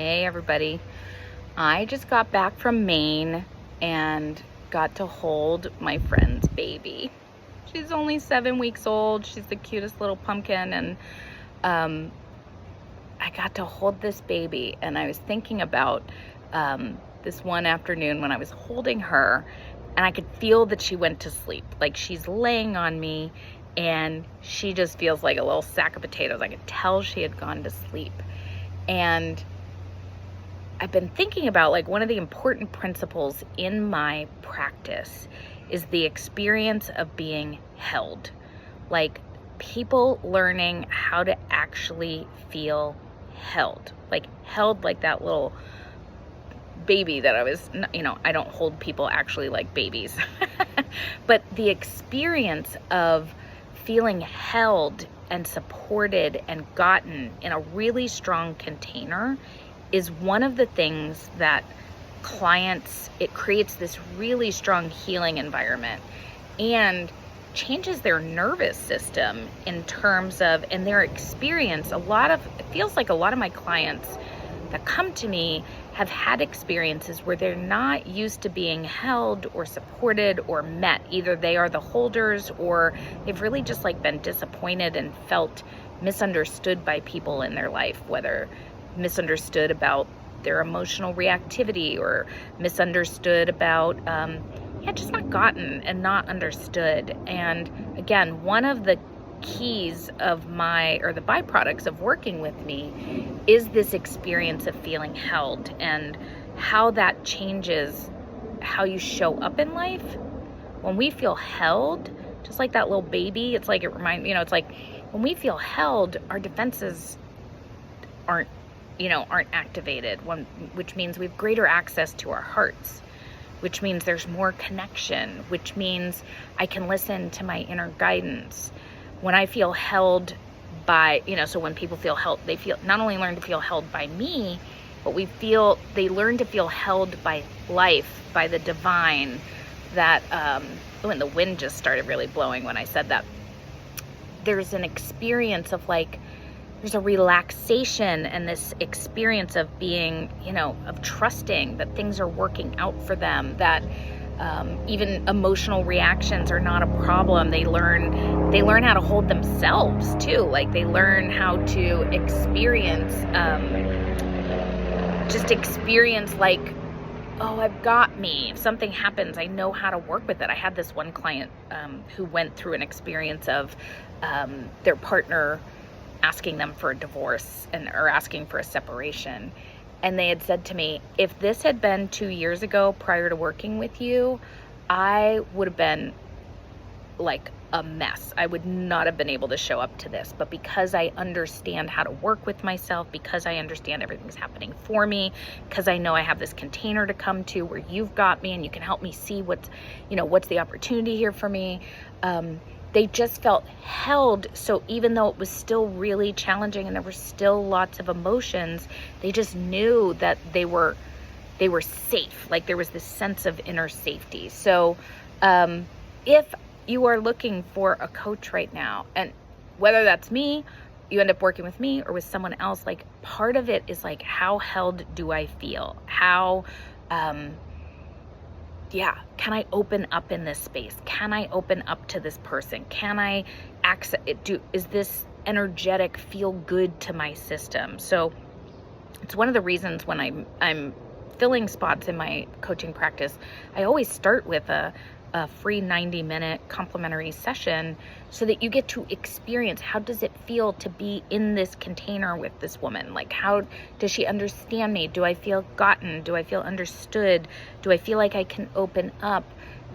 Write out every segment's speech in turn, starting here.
Hey everybody. I just got back from Maine and got to hold my friend's baby. She's only 7 weeks old. She's the cutest little pumpkin, and I got to hold this baby, and I was thinking about this one afternoon when I was holding her, and I could feel that she went to sleep. Like, she's laying on me and she just feels like a little sack of potatoes. I could tell she had gone to sleep. And I've been thinking about, like, one of the important principles in my practice is the experience of being held. Like, people learning how to actually feel held. Like, held like that little baby that I was, I don't hold people actually like babies. But the experience of feeling held and supported and gotten in a really strong container is one of the things that it creates this really strong healing environment and changes their nervous system in terms of, and their experience. It feels like a lot of my clients that come to me have had experiences where they're not used to being held or supported or met. Either they are the holders, or they've really just been disappointed and felt misunderstood by people in their life, whether misunderstood about their emotional reactivity or misunderstood about just not gotten and not understood. And again, one of the keys of the byproducts of working with me is this experience of feeling held, and how that changes how you show up in life. When we feel held, just like that little baby, it's like when we feel held, our defenses aren't activated, which means we have greater access to our hearts, which means there's more connection, which means I can listen to my inner guidance. When I feel held by, so when people feel held, they not only learn to feel held by me, but they learn to feel held by life, by the divine. That, and the wind just started really blowing when I said that. There's an experience of there's a relaxation and this experience of being, of trusting that things are working out for them, that even emotional reactions are not a problem. They learn how to hold themselves too. Like, they learn how to experience, oh, I've got me. If something happens, I know how to work with it. I had this one client who went through an experience of their partner asking them for a divorce or asking for a separation. And they had said to me, if this had been 2 years ago prior to working with you, I would have been like a mess. I would not have been able to show up to this. But because I understand how to work with myself, because I understand everything's happening for me, because I know I have this container to come to where you've got me and you can help me see what's the opportunity here for me. They just felt held. So even though it was still really challenging and there were still lots of emotions, they just knew that they were safe. Like, there was this sense of inner safety. So if you are looking for a coach right now, and whether that's me, you end up working with me, or with someone else, part of it is how held do I feel? How can I open up in this space? Can I open up to this person? Can I access it? Is this energetic feel good to my system? So it's one of the reasons when I'm filling spots in my coaching practice, I always start with a free 90-minute complimentary session, so that you get to experience, how does it feel to be in this container with this woman? How does she understand me? Do I feel gotten? Do I feel understood? Do I feel like I can open up?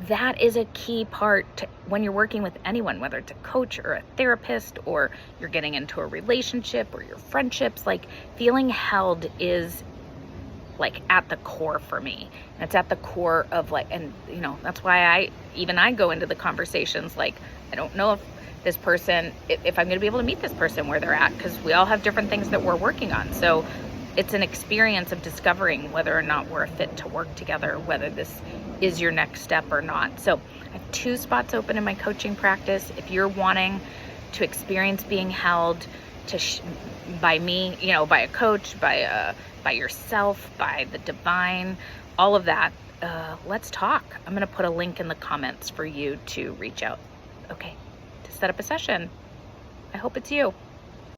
That is a key part when you're working with anyone, whether it's a coach or a therapist, or you're getting into a relationship or your friendships. Feeling held is at the core for me. And it's at the core of that's why I go into the conversations I don't know if this person, if I'm going to be able to meet this person where they're at, because we all have different things that we're working on. So it's an experience of discovering whether or not we're a fit to work together, whether this is your next step or not. So I have 2 spots open in my coaching practice. If you're wanting to experience being held, by me, you know, by a coach, by yourself, by the divine, all of that, let's talk. I'm going to put a link in the comments for you to reach out. Okay, to set up a session. I hope it's you.